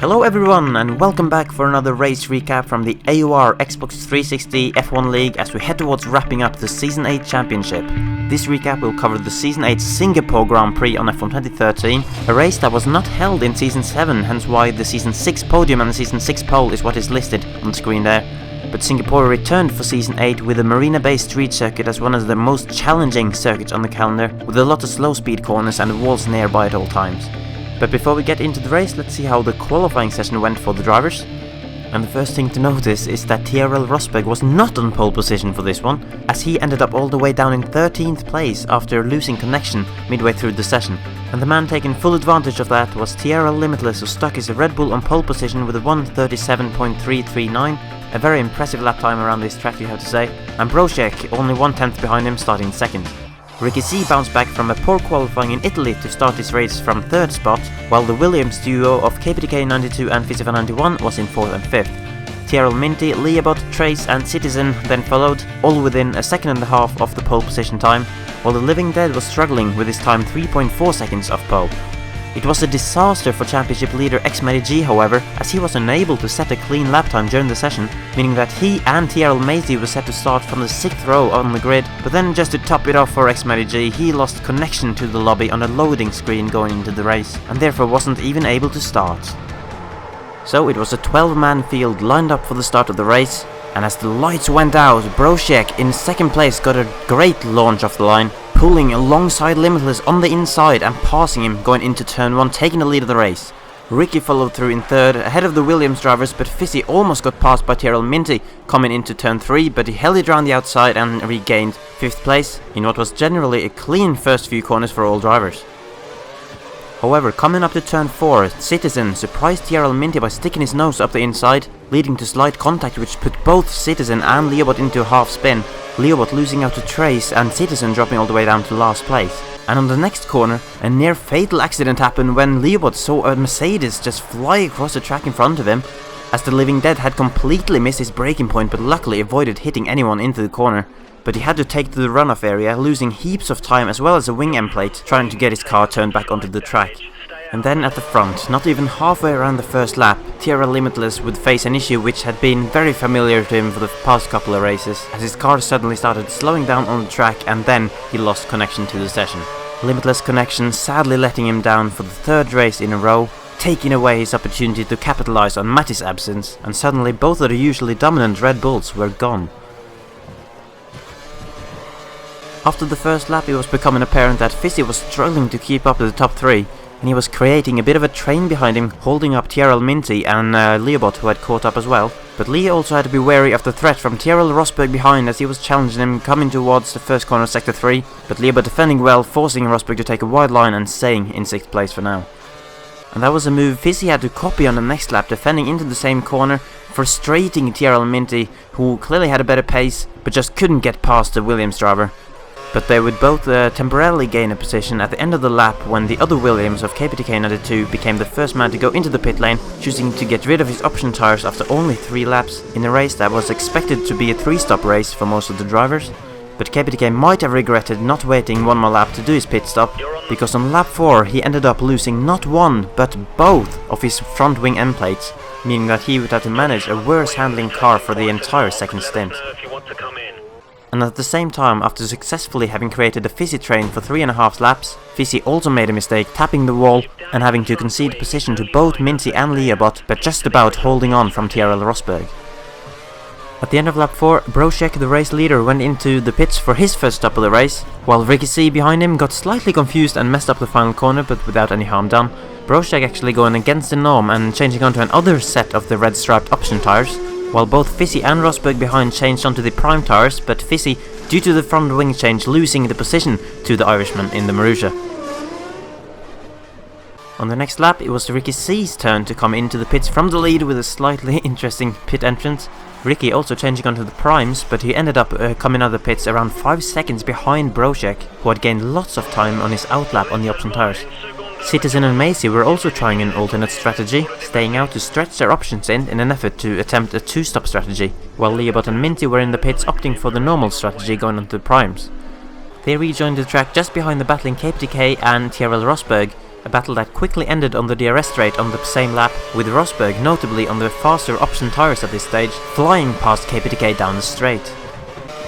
Hello everyone and welcome back for another race recap from the AOR Xbox 360 F1 League as we head towards wrapping up the Season 8 Championship. This recap will cover the Season 8 Singapore Grand Prix on F1 2013, a race that was not held in Season 7, hence why the Season 6 podium and the Season 6 pole is what is listed on the screen there. But Singapore returned for Season 8 with a marina-based street circuit as one of the most challenging circuits on the calendar, with a lot of slow speed corners and walls nearby at all times. But before we get into the race, let's see how the qualifying session went for the drivers. And the first thing to notice is that TRL Rosberg was not on pole position for this one, as he ended up all the way down in 13th place after losing connection midway through the session. And the man taking full advantage of that was TRL Limitless, who stuck his Red Bull on pole position with a 1:37.339, a very impressive lap time around this track, you have to say, and Brochek only 1/10 behind him, starting second. Ricky C bounced back from a poor qualifying in Italy to start his race from 3rd spot, while the Williams duo of KPTK 92 and Fisi 91 was in 4th and 5th. TRL Minty, Leabot, Trace and Citizen then followed, all within a second and a half of the pole position time, while the Living Dead was struggling with his time 3.4 seconds off pole. It was a disaster for championship leader xMattyG, however, as he was unable to set a clean lap time during the session, meaning that he and TRL Maisie were set to start from the 6th row on the grid, but then just to top it off for xMattyG, he lost connection to the lobby on a loading screen going into the race, and therefore wasn't even able to start. So it was a 12-man field lined up for the start of the race, and as the lights went out, Brochek in 2nd place got a great launch off the line, pulling alongside Limitless on the inside and passing him going into turn 1, taking the lead of the race. Ricky followed through in 3rd, ahead of the Williams drivers, but Fisi almost got passed by TRL Minty coming into turn 3, but he held it around the outside and regained 5th place in what was generally a clean first few corners for all drivers. However, coming up to turn 4, Citizen surprised TRL Minty by sticking his nose up the inside, leading to slight contact which put both Citizen and Leabot into a half spin, Leabot losing out to Trace and Citizen dropping all the way down to last place. And on the next corner, a near fatal accident happened when Leabot saw a Mercedes just fly across the track in front of him, as the Living Dead had completely missed his braking point but luckily avoided hitting anyone into the corner. But he had to take to the runoff area, losing heaps of time as well as a wing end plate, trying to get his car turned back onto the track. And then at the front, not even halfway around the first lap, TRL Limitless would face an issue which had been very familiar to him for the past couple of races, as his car suddenly started slowing down on the track and then he lost connection to the session. Limitless connection sadly letting him down for the 3rd race in a row, taking away his opportunity to capitalize on Matty's absence, and suddenly both of the usually dominant Red Bulls were gone. After the first lap, it was becoming apparent that Fisi was struggling to keep up with the top 3, and he was creating a bit of a train behind him, holding up TRL Minty and Leabot, who had caught up as well. But Lee also had to be wary of the threat from TRL Rosberg behind, as he was challenging him coming towards the first corner of sector 3, but Leabot defending well, forcing Rosberg to take a wide line and staying in 6th place for now. And that was a move Fisi had to copy on the next lap, defending into the same corner, frustrating TRL Minty, who clearly had a better pace, but just couldn't get past the Williams driver. But they would both temporarily gain a position at the end of the lap when the other Williams of KPTK 92 became the first man to go into the pit lane, choosing to get rid of his option tires after only 3 laps in a race that was expected to be a 3-stop race for most of the drivers. But KPTK might have regretted not waiting one more lap to do his pit stop, because on lap 4 he ended up losing not one but both of his front wing end plates, meaning that he would have to manage a worse handling car for the entire second stint. And at the same time, after successfully having created a Fisi train for 3.5 laps, Fisi also made a mistake tapping the wall and having to concede position to both Minty and Leabot, but just about holding on from TRL Rosberg. At the end of lap 4, Brochek, the race leader, went into the pits for his first stop of the race, while Ricky C behind him got slightly confused and messed up the final corner, but without any harm done. Brochek actually going against the norm and changing onto another set of the red striped option tires, while both Fisi and Rosberg behind changed onto the prime tires, but Fisi, due to the front wing change, losing the position to the Irishman in the Marussia. On the next lap, it was Ricky C's turn to come into the pits from the lead with a slightly interesting pit entrance. Ricky also changing onto the primes, but he ended up coming out of the pits around 5 seconds behind Brochek, who had gained lots of time on his outlap on the option tires. Citizen and Maisie were also trying an alternate strategy, staying out to stretch their options in an effort to attempt a 2-stop strategy, while Leabot and Minty were in the pits opting for the normal strategy going onto the primes. They rejoined the track just behind the battling KPTK and TRL Rosberg, a battle that quickly ended on the DRS straight on the same lap, with Rosberg notably on the faster option tyres at this stage, flying past KPTK down the straight.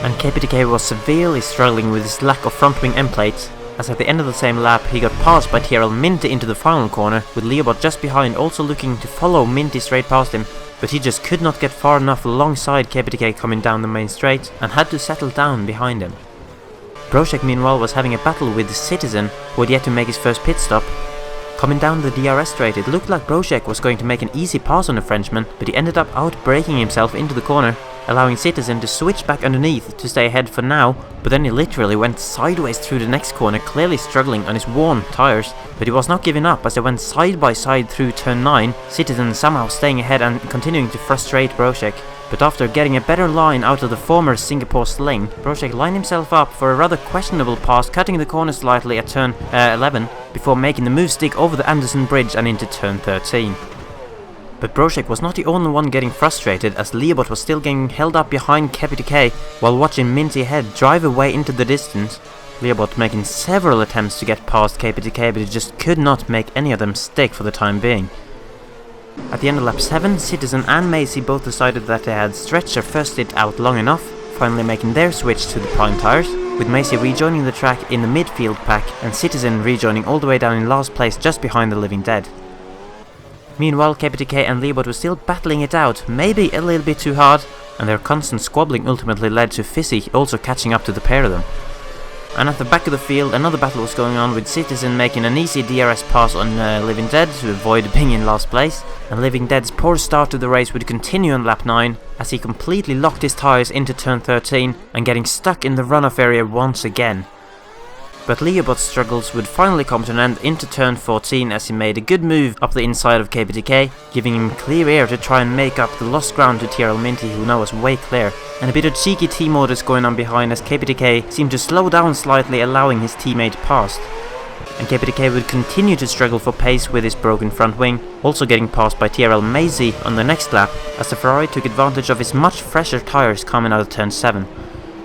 And KPTK was severely struggling with his lack of front wing end plates, as at the end of the same lap he got passed by TRL Minty into the final corner, with Leobot just behind also looking to follow Minty straight past him, but he just could not get far enough alongside KPTK coming down the main straight and had to settle down behind him. Brošek meanwhile was having a battle with Citizen, who had yet to make his first pit stop. Coming down the DRS straight, it looked like Brošek was going to make an easy pass on the Frenchman, but he ended up out-braking himself into the corner, allowing Citizen to switch back underneath to stay ahead for now, but then he literally went sideways through the next corner, clearly struggling on his worn tyres, but he was not giving up as they went side by side through turn 9, Citizen somehow staying ahead and continuing to frustrate Brošek. But after getting a better line out of the former Singapore sling, Brošek lined himself up for a rather questionable pass, cutting the corner slightly at turn 11, before making the move stick over the Anderson Bridge and into turn 13. But Brošek was not the only one getting frustrated, as Leobot was still getting held up behind KPTK while watching Minty ahead drive away into the distance. Leobot making several attempts to get past KPTK, but he just could not make any of them stick for the time being. At the end of lap 7, Citizen and Macy both decided that they had stretched their first stint out long enough, finally making their switch to the prime tyres, with Macy rejoining the track in the midfield pack and Citizen rejoining all the way down in last place just behind the Living Dead. Meanwhile, KPTK and Leobot were still battling it out, maybe a little bit too hard, and their constant squabbling ultimately led to Fisi also catching up to the pair of them. And at the back of the field, another battle was going on, with Citizen making an easy DRS pass on Living Dead to avoid being in last place, and Living Dead's poor start to the race would continue on lap 9 as he completely locked his tyres into turn 13 and getting stuck in the runoff area once again. But Leobot's struggles would finally come to an end into turn 14 as he made a good move up the inside of KPTK, giving him clear air to try and make up the lost ground to TRL Minty, who now was way clear. And a bit of cheeky team modus going on behind as KPTK seemed to slow down slightly, allowing his teammate past. And KPTK would continue to struggle for pace with his broken front wing, also getting passed by TRL Mazy on the next lap as the Ferrari took advantage of his much fresher tyres coming out of turn 7.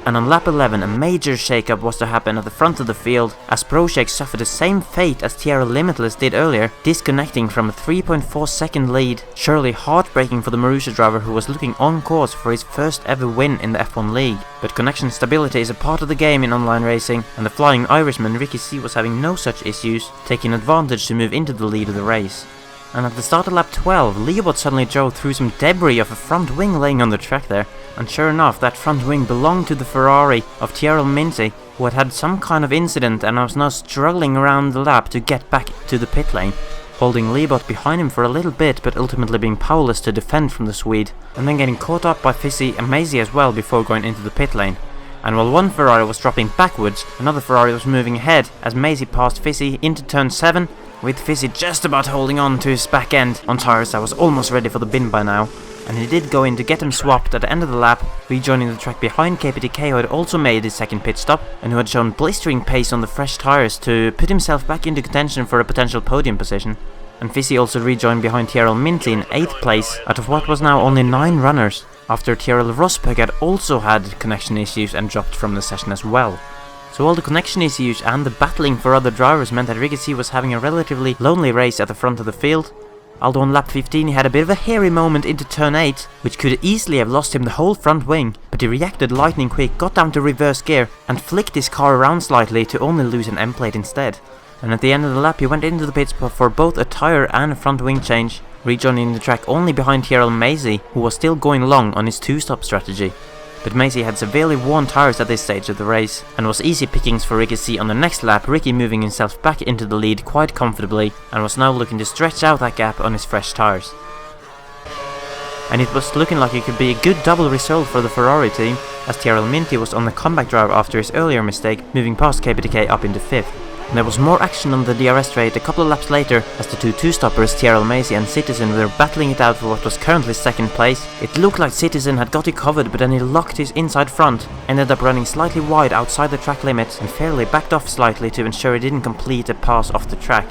And on lap 11 a major shake-up was to happen at the front of the field as Brošek suffered the same fate as TRL Limitless did earlier, disconnecting from a 3.4 second lead, surely heartbreaking for the Marussia driver who was looking on course for his first ever win in the F1 League. But connection stability is a part of the game in online racing, and the Flying Irishman Ricky C was having no such issues, taking advantage to move into the lead of the race. And at the start of lap 12, Leobot suddenly drove through some debris of a front wing laying on the track there, and sure enough that front wing belonged to the Ferrari of TRL Minty, who had had some kind of incident and was now struggling around the lap to get back to the pit lane, holding Leobot behind him for a little bit but ultimately being powerless to defend from the Swede, and then getting caught up by Fisi and Mazy as well before going into the pit lane. And while one Ferrari was dropping backwards, another Ferrari was moving ahead as Mazy passed Fisi into turn 7, with Fisi just about holding on to his back end on tyres that was almost ready for the bin by now. And he did go in to get him swapped at the end of the lap, rejoining the track behind KPTK, who had also made his second pit stop and who had shown blistering pace on the fresh tyres to put himself back into contention for a potential podium position. And Fisi also rejoined behind TRL Minty in 8th place out of what was now only 9 runners, after TRL Rosberg had also had connection issues and dropped from the session as well. So all the connection issues and the battling for other drivers meant that Ricky C was having a relatively lonely race at the front of the field. Although on lap 15 he had a bit of a hairy moment into turn 8, which could easily have lost him the whole front wing, but he reacted lightning quick, got down to reverse gear and flicked his car around slightly to only lose an end plate instead. And at the end of the lap he went into the pits for both a tyre and a front wing change, rejoining the track only behind TRL Mazy, who was still going long on his 2-stop strategy. But Macy had severely worn tyres at this stage of the race, and was easy pickings for Ricky C on the next lap, Ricky moving himself back into the lead quite comfortably, and was now looking to stretch out that gap on his fresh tyres. And it was looking like it could be a good double result for the Ferrari team, as TRL Minty was on the comeback drive after his earlier mistake, moving past KPTK up into 5th. And there was more action on the DRS straight a couple of laps later as the two two-stoppers TRL Macy and Citizen were battling it out for what was currently 2nd place. It looked like Citizen had got it covered, but then he locked his inside front, ended up running slightly wide outside the track limits and fairly backed off slightly to ensure he didn't complete a pass off the track.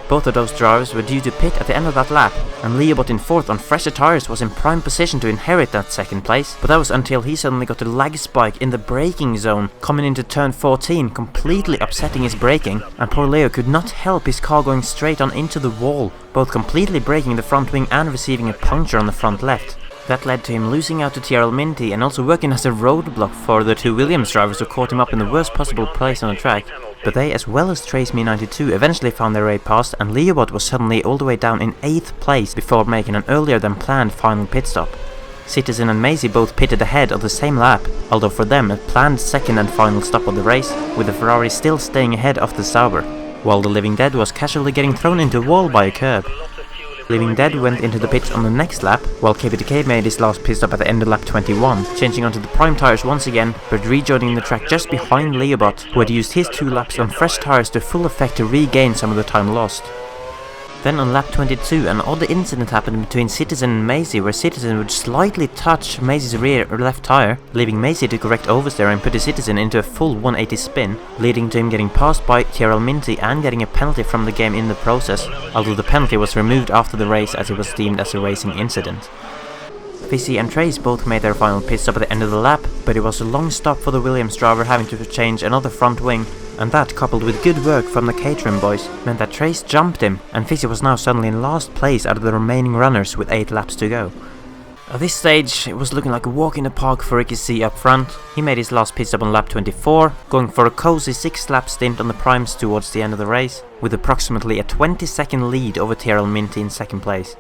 Both of those drivers were due to pit at the end of that lap, and Leobot in 4th on fresher tyres was in prime position to inherit that 2nd place, but that was until he suddenly got a lag spike in the braking zone coming into turn 14, completely upsetting his braking, and poor Leo could not help his car going straight on into the wall, both completely breaking the front wing and receiving a puncture on the front left. That led to him losing out to TRL Minty and also working as a roadblock for the 2 Williams drivers who caught him up in the worst possible place on the track. But they, as well as TraceMe92, eventually found their way past, and Leobot was suddenly all the way down in 8th place before making an earlier than planned final pit stop. Citizen and Maisie both pitted ahead of the same lap, although for them a planned 2nd and final stop of the race, with the Ferrari still staying ahead of the Sauber, while the Living Dead was casually getting thrown into a wall by a curb. Living Dead went into the pits on the next lap, while KPTK made his last pit stop at the end of lap 21, changing onto the prime tyres once again, but rejoining the track just behind Leobot, who had used his 2 laps on fresh tyres to full effect to regain some of the time lost. Then on lap 22, an odd incident happened between Citizen and Maisie, where Citizen would slightly touch Maisie's rear left tyre, leaving Maisie to correct oversteer and put the Citizen into a full 180 spin, leading to him getting passed by TRL Minty and getting a penalty from the game in the process, although the penalty was removed after the race as it was deemed as a racing incident. Fisi and Trace both made their final pit stop at the end of the lap, but it was a long stop for the Williams driver having to change another front wing, and that, coupled with good work from the Caterham boys, meant that Trace jumped him, and Fisi was now suddenly in last place out of the remaining runners with 8 laps to go. At this stage, it was looking like a walk in the park for Ricky C up front. He made his last pit stop on lap 24, going for a cozy 6-lap stint on the primes towards the end of the race, with approximately a 20-second lead over TRL Minty in 2nd place.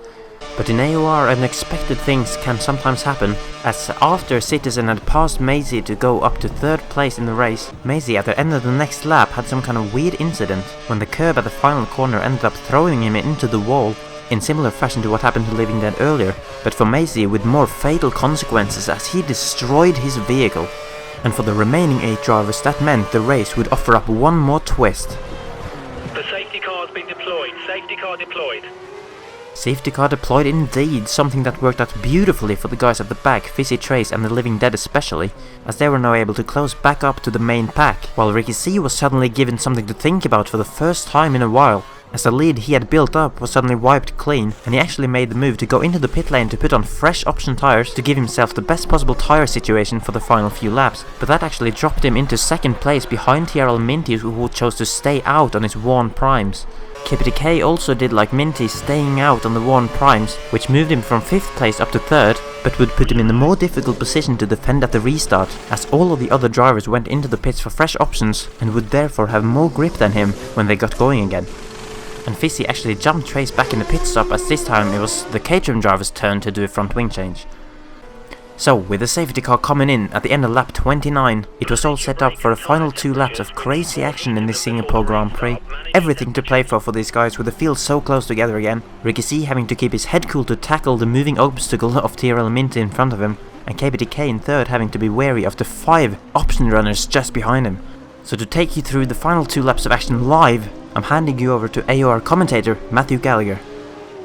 But in AOR, unexpected things can sometimes happen, as after Citizen had passed Maisie to go up to 3rd place in the race, Maisie at the end of the next lap had some kind of weird incident when the curb at the final corner ended up throwing him into the wall, in similar fashion to what happened to Living Dead earlier, but for Maisie with more fatal consequences as he destroyed his vehicle. And for the remaining 8 drivers, that meant the race would offer up one more twist. The safety car has been deployed. Safety car deployed. Safety car deployed indeed, something that worked out beautifully for the guys at the back, Fisi, Trace and the Living Dead especially, as they were now able to close back up to the main pack, while Ricky C was suddenly given something to think about for the first time in a while, as the lead he had built up was suddenly wiped clean, and he actually made the move to go into the pit lane to put on fresh option tyres to give himself the best possible tyre situation for the final few laps, but that actually dropped him into 2nd place behind TRL Minty, who chose to stay out on his worn primes. KPTK also did like Minty, staying out on the worn primes, which moved him from 5th place up to 3rd, but would put him in a more difficult position to defend at the restart, as all of the other drivers went into the pits for fresh options and would therefore have more grip than him when they got going again. And Fisi actually jumped Trace back in the pit stop, as this time it was the Caterham driver's turn to do a front wing change. So, with the safety car coming in at the end of lap 29, it was all set up for a final 2 laps of crazy action in this Singapore Grand Prix. Everything to play for these guys, with the field so close together again. Ricky C having to keep his head cool to tackle the moving obstacle of TRL Minty in front of him, and KPTK in 3rd having to be wary of the 5 option runners just behind him. So to take you through the final 2 laps of action live, I'm handing you over to AOR commentator Matthew Gallagher.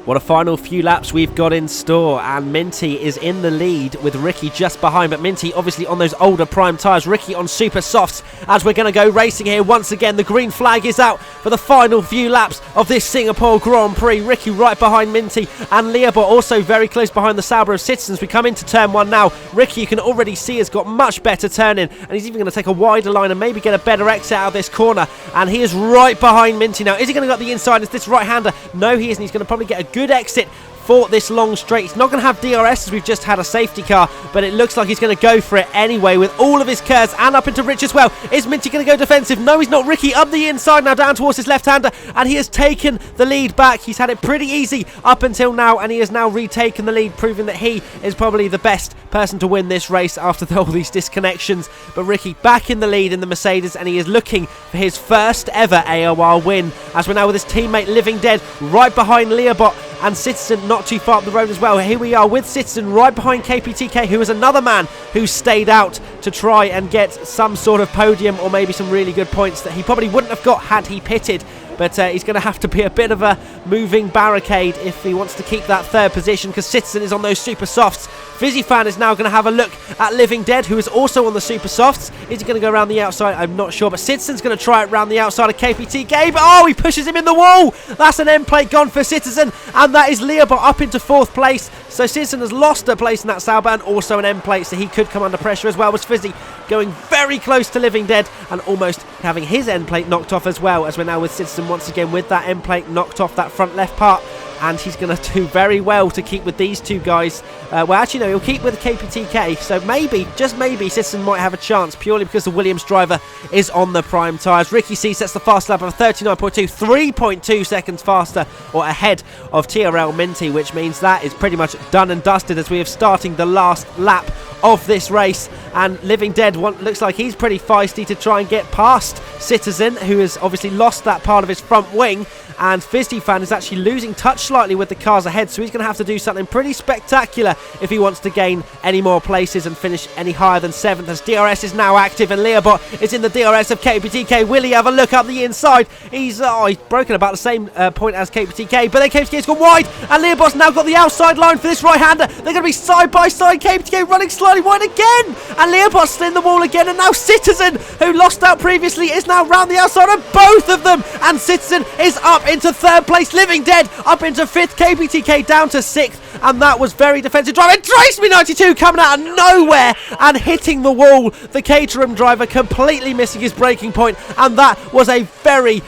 What a final few laps we've got in store, and Minty is in the lead with Ricky just behind, but Minty obviously on those older prime tyres, Ricky on super softs, as we're going to go racing here once again. The green flag is out for the final few laps of this Singapore Grand Prix. Ricky right behind Minty, and Leobot also very close behind the Sauber of Citizens. We come into turn 1 now. Ricky, you can already see, has got much better turning, and he's even going to take a wider line and maybe get a better exit out of this corner, and he is right behind Minty now. Is he going to go up the inside? Is this right-hander? No, he isn't. He's going to probably get a good exit for this long straight. He's not going to have DRS as we've just had a safety car, but it looks like he's going to go for it anyway with all of his curves, and up into Rich as well. Is Minty going to go defensive? No, he's not. Ricky up the inside now down towards his left-hander, and he has taken the lead back. He's had it pretty easy up until now, and he has now retaken the lead, proving that he is probably the best person to win this race after all these disconnections. But Ricky back in the lead in the Mercedes, and he is looking for his first ever AOR win, as we're now with his teammate Living Dead right behind Leobot, and Citizen not too far up the road as well. Here we are with Citizen right behind KPTK, who is another man who stayed out to try and get some sort of podium or maybe some really good points that he probably wouldn't have got had he pitted. But he's going to have to be a bit of a moving barricade if he wants to keep that 3rd position, because Citizen is on those super softs. Fisi fan is now going to have a look at Living Dead, who is also on the super softs. Is he going to go around the outside? I'm not sure, but Citizen's going to try it around the outside of KPTK, but oh, he pushes him in the wall. That's an end plate gone for Citizen, and that is Leobot up into 4th place. So Citizen has lost a place in that Sauber, and also an end plate, so he could come under pressure as well. Was Fisi going very close to Living Dead and almost having his end plate knocked off as well, as we're now with Citizen once again with that end plate knocked off that front left part. And he's going to do very well to keep with these two guys. Well, actually, no, he'll keep with KPTK. So maybe, just maybe, Citizen might have a chance purely because the Williams driver is on the prime tyres. Ricky C sets the fast lap of 39.2, 3.2 seconds faster or ahead of TRL Minty, which means that is pretty much done and dusted as we are starting the last lap of this race. And Living Dead looks like he's pretty feisty to try and get past Citizen, who has obviously lost that part of his front wing. And Fisi fan is actually losing touch slightly with the cars ahead, so he's going to have to do something pretty spectacular if he wants to gain any more places and finish any higher than 7th, as DRS is now active and Leobot is in the DRS of KPTK. Will he have a look up the inside? He's broken about the same point as KPTK, but then KPTK's gone wide, and Leobot's now got the outside line for this right-hander. They're going to be side by side, KPTK running slightly wide again, and Leobot's in the wall again, and now Citizen, who lost out previously, is now round the outside of both of them, and Citizen is up into 3rd place. Living Dead up into 5th, KPTK down to 6th, and that was very defensive driving. Trace92 coming out of nowhere and hitting the wall. The Caterham driver completely missing his braking point, and that was a very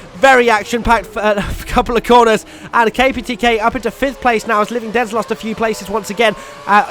action-packed couple of corners. And KPTK up into 5th place now, as Living Dead's lost a few places once again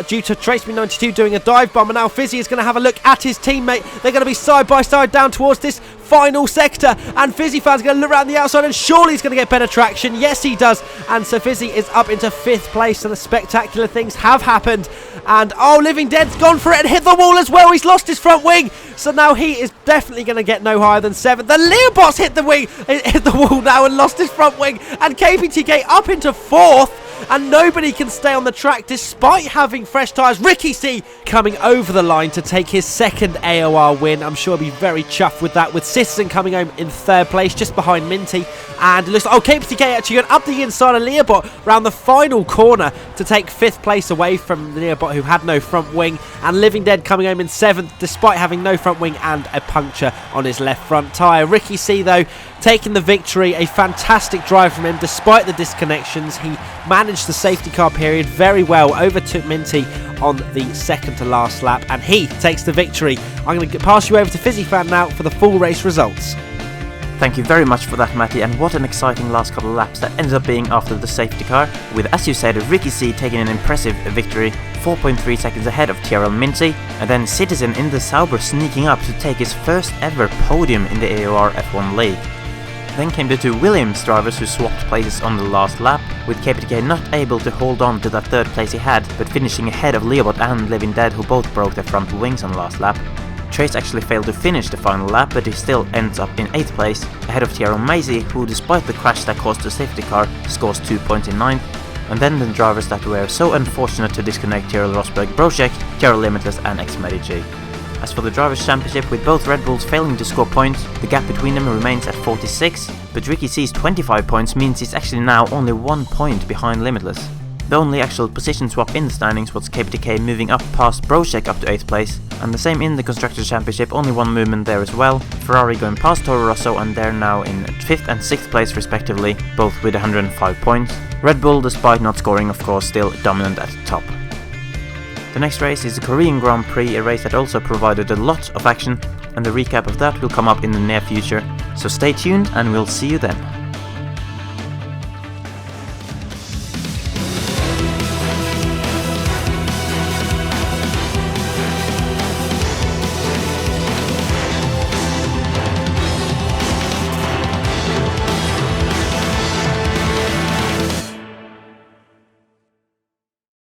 due to Trace92 doing a dive bomb. And now Fisi is going to have a look at his teammate. They're going to be side by side down towards this final sector, and Fisi fan's going to look around the outside, and surely he's going to get better traction. Yes, he does. And so Fisi is up into 5th place, and the spectacular things have happened. And oh, Living Dead's gone for it and hit the wall as well. He's lost his front wing, so now he is definitely going to get no higher than 7th. The Leobot's hit the wall now and lost his front wing, and KPTK up into 4th. And nobody can stay on the track despite having fresh tyres. Ricky C coming over the line to take his 2nd AOR win. I'm sure he'll be very chuffed with that, with Citizen coming home in 3rd place just behind Minty. And it looks like, KPTK actually going up the inside of Leobot round the final corner to take 5th place away from Leobot, who had no front wing. And Living Dead coming home in 7th despite having no front wing and a puncture on his left front tyre. Ricky C though taking the victory. A fantastic drive from him despite the disconnections. He managed the safety car period very well, overtook Minty on the 2nd to last lap, and he takes the victory. I'm going to pass you over to Fisi fan now for the full race results. Thank you very much for that, Matty, and what an exciting last couple of laps that ended up being after the safety car, with, as you said, Ricky C taking an impressive victory, 4.3 seconds ahead of TRL Minty, and then Citizen in the Sauber sneaking up to take his first ever podium in the AOR F1 League. Then came the two Williams drivers who swapped places on the last lap, with KPTK not able to hold on to that 3rd place he had, but finishing ahead of Leobot and Living Dead, who both broke their front wings on the last lap. Trace actually failed to finish the final lap, but he still ends up in 8th place, ahead of TRL Maisie, who despite the crash that caused the safety car, scores 2 points in 9th. And then the drivers that were so unfortunate to disconnect TRL Rosberg, Brocek, TRL Limitless and xMattyG. As for the Drivers' Championship, with both Red Bulls failing to score points, the gap between them remains at 46, but Ricky C's 25 points means he's actually now only 1 point behind Limitless. The only actual position swap in the standings was KPTK moving up past Brocek up to 8th place, and the same in the Constructors' Championship, only one movement there as well, Ferrari going past Toro Rosso, and they're now in 5th and 6th place respectively, both with 105 points. Red Bull, despite not scoring, of course, still dominant at the top. The next race is the Korean Grand Prix, a race that also provided a lot of action, and the recap of that will come up in the near future, so stay tuned and we'll see you then.